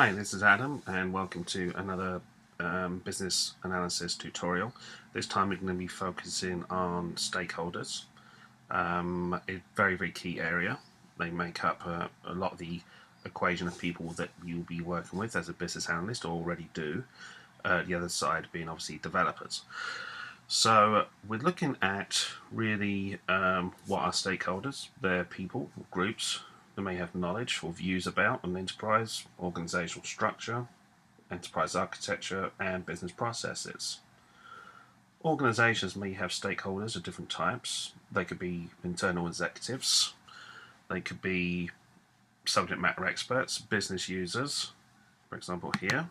Hi, this is Adam and welcome to another business analysis tutorial. This time we're going to be focusing on stakeholders. A very key area. They make up a lot of the equation of people that you'll be working with as a business analyst, or already do. The other side being obviously developers. So we're looking at really what are stakeholders. They're people, groups, that may have knowledge or views about an enterprise, organizational structure, enterprise architecture, and business processes. Organizations may have stakeholders of different types. They could be internal executives, they could be subject matter experts, business users, for example here,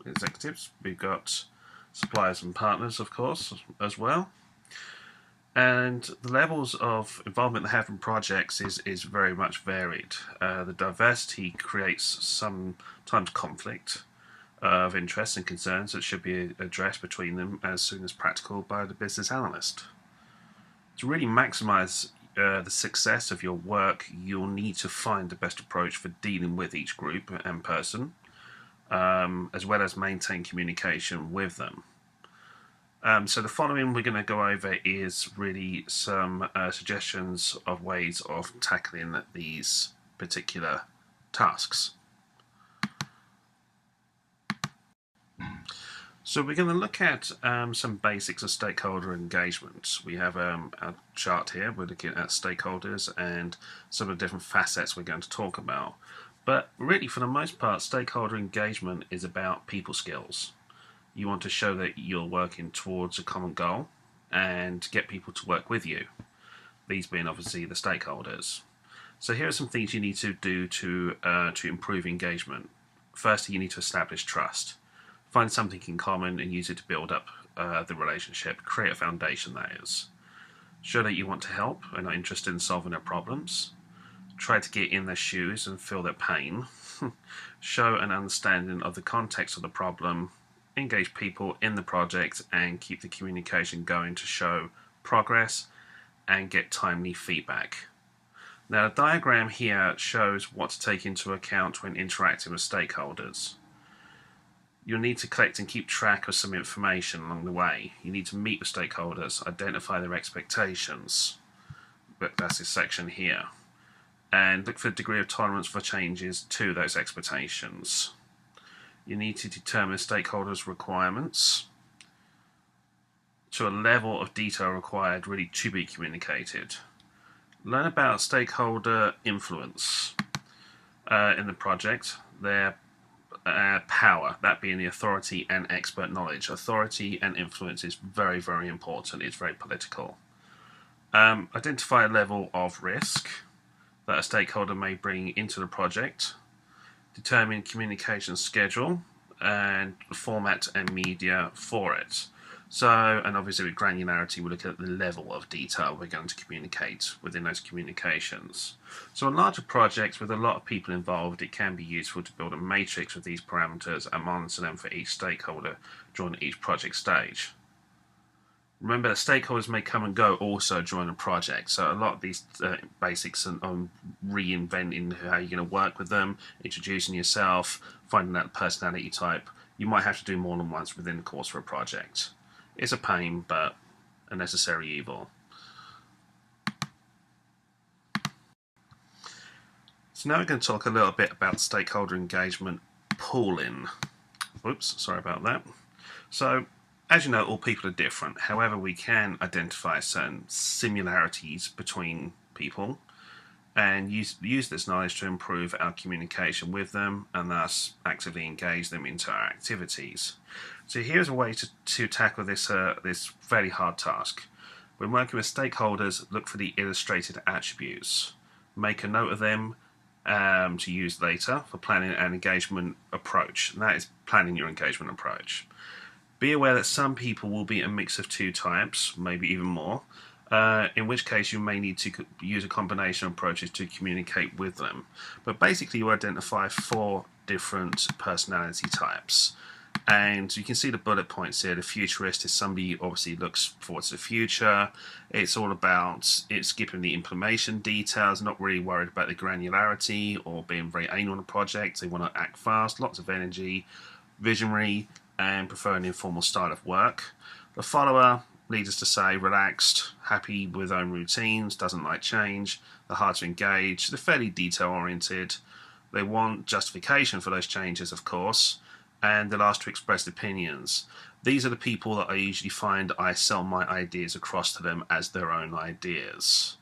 executives. We've got suppliers and partners, of course, as well. And the levels of involvement they have in projects is very much varied. The diversity creates sometimes conflict of interests and concerns that should be addressed between them as soon as practical by the business analyst. To really maximize the success of your work, you'll need to find the best approach for dealing with each group and person, as well as maintain communication with them. So the following we're going to go over is really some suggestions of ways of tackling these particular tasks. So we're going to look at some basics of stakeholder engagement. We have a chart here. We're looking at stakeholders and some of the different facets we're going to talk about. But really, for the most part, stakeholder engagement is about people skills. You want to show that you're working towards a common goal and get people to work with you, these being obviously the stakeholders. So here are some things you need to do to improve engagement. Firstly, you need to establish trust. Find something in common and use it to build up the relationship. Create a foundation, that is. Show that you want to help and are interested in solving their problems. Try to get in their shoes and feel their pain. Show an understanding of the context of the problem. Engage people in the project and keep the communication going to show progress and get timely feedback. Now, the diagram here shows what to take into account when interacting with stakeholders. You'll need to collect and keep track of some information along the way. You need to meet with stakeholders, identify their expectations, but that's this section here, and look for the degree of tolerance for changes to those expectations. You need to determine stakeholders' requirements to a level of detail required really to be communicated. Learn about stakeholder influence in the project, their power, that being the authority and expert knowledge. Authority and influence is very important. It's very political. Identify a level of risk that a stakeholder may bring into the project. Determine communication schedule and format and media for it. So, and obviously with granularity, we look at the level of detail we're going to communicate within those communications. So on larger projects with a lot of people involved, it can be useful to build a matrix with these parameters and monitor them for each stakeholder during each project stage. Remember that stakeholders may come and go also during a project, so a lot of these basics on reinventing how you're going to work with them, introducing yourself, finding that personality type, you might have to do more than once within the course of a project. It's a pain, but a necessary evil. So now we're going to talk a little bit about stakeholder engagement pooling. Oops, sorry about that. So, as you know, all people are different. However, we can identify certain similarities between people and use this knowledge to improve our communication with them and thus actively engage them into our activities. So here's a way to tackle this fairly hard task. When working with stakeholders, look for the illustrated attributes. Make a note of them to use later for planning an engagement approach. And that is planning your engagement approach. Be aware that some people will be a mix of two types, maybe even more, in which case you may need to use a combination of approaches to communicate with them. But basically you identify 4 different personality types, And you can see the bullet points here. The futurist is somebody who obviously looks forward to the future. It's all about, it's skipping the implementation details, not really worried about the granularity or being very anal on a project. They want to act fast, lots of energy, visionary, and prefer an informal style of work. The follower leads us to say relaxed, happy with own routines, doesn't like change. They're hard to engage. They're fairly detail oriented. They want justification for those changes, of course, and they'll ask to express opinions. These are the people that I usually find I sell my ideas across to them as their own ideas.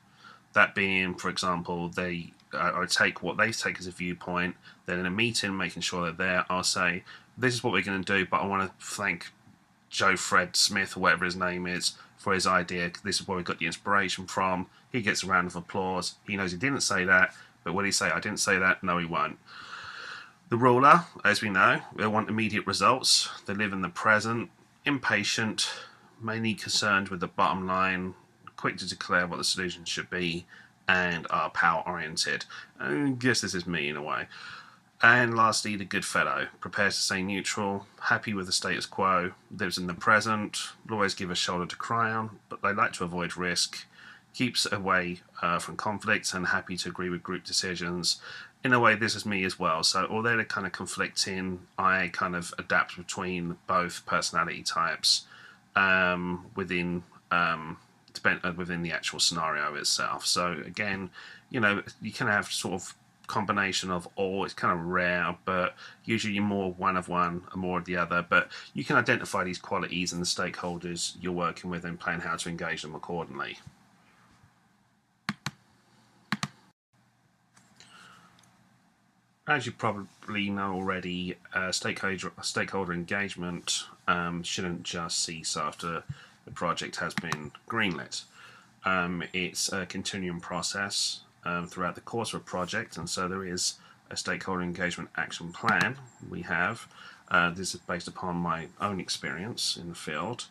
That being, for example, I take what they take as a viewpoint. Then in a meeting, making sure they're there, I'll say, "This is what we're going to do, but I want to thank Joe Fred Smith, or whatever his name is, for his idea. This is where we got the inspiration from." He gets a round of applause. He knows he didn't say that, but will he say, "I didn't say that"? No, he won't. The ruler, as we know, they want immediate results. They live in the present, impatient, mainly concerned with the bottom line, quick to declare what the solution should be, and are power-oriented. I guess this is me in a way. And lastly, the good fellow, prepares to stay neutral, happy with the status quo, lives in the present, will always give a shoulder to cry on, but they like to avoid risk, keeps away from conflicts, and happy to agree with group decisions. In a way, this is me as well. So although they're kind of conflicting, I kind of adapt between both personality types within the actual scenario itself. So again, you can have sort of combination of all. It's kind of rare, but usually you're more one of one and more of the other. But you can identify these qualities in the stakeholders you're working with and plan how to engage them accordingly. As you probably know already, stakeholder engagement shouldn't just cease after the project has been greenlit. It's a continuing process throughout the course of a project, and so there is a stakeholder engagement action plan we have. This is based upon my own experience in the field,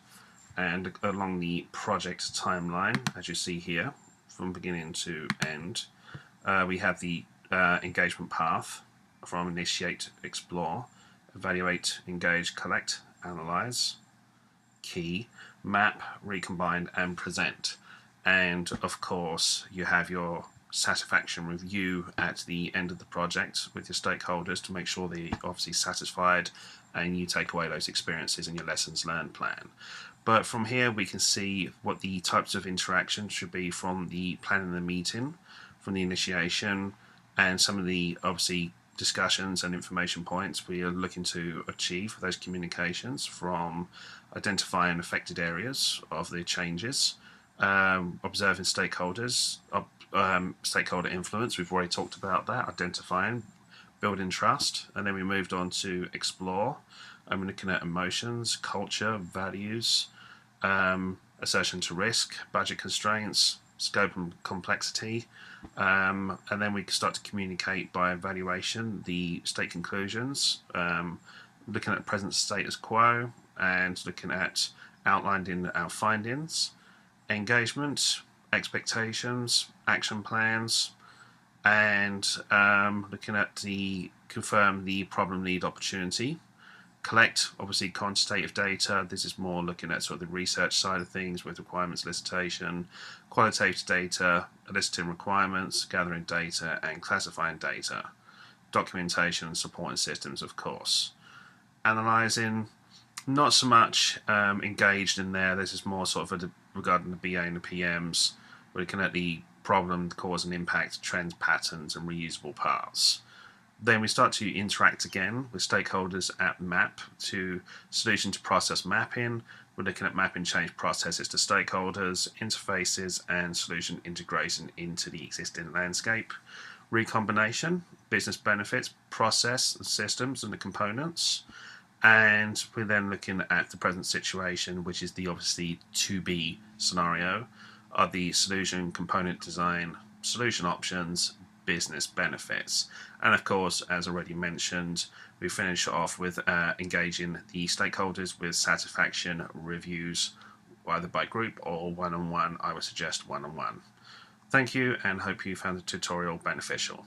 and along the project timeline, as you see here, from beginning to end, we have the engagement path from initiate, explore, evaluate, engage, collect, analyze, key, map, recombine, and present. And of course, you have your satisfaction review at the end of the project with your stakeholders to make sure they're obviously satisfied, and you take away those experiences in your lessons learned plan. But from here, we can see what the types of interaction should be from the planning the meeting, from the initiation, and some of the obviously discussions and information points we are looking to achieve with those communications, from identifying affected areas of the changes, observing stakeholders, stakeholder influence. We've already talked about that, identifying, building trust, and then we moved on to explore. I'm looking at emotions, culture, values, assertion to risk, budget constraints, scope and complexity, and then we start to communicate by evaluation the state conclusions, looking at present status quo, and looking at outlined in our findings, engagement, expectations, action plans, and looking at the confirm the problem, need, opportunity. Collect, obviously, quantitative data. This is more looking at sort of the research side of things with requirements elicitation. Qualitative data, eliciting requirements, gathering data, and classifying data. Documentation and supporting systems, of course. Analysing, not so much engaged in there. This is more sort of regarding the BA and the PMs. We're looking at the problem, cause and impact, trends, patterns, and reusable parts. Then we start to interact again with stakeholders at map to solution to process mapping. We're looking at mapping change processes to stakeholders, interfaces, and solution integration into the existing landscape. Recombination, business benefits, process, systems, and the components. And we're then looking at the present situation, which is the obviously to be scenario of the solution, component design, solution options, business benefits. And of course, as already mentioned, we finish off with engaging the stakeholders with satisfaction reviews, either by group or one-on-one. I would suggest one-on-one. Thank you, and hope you found the tutorial beneficial.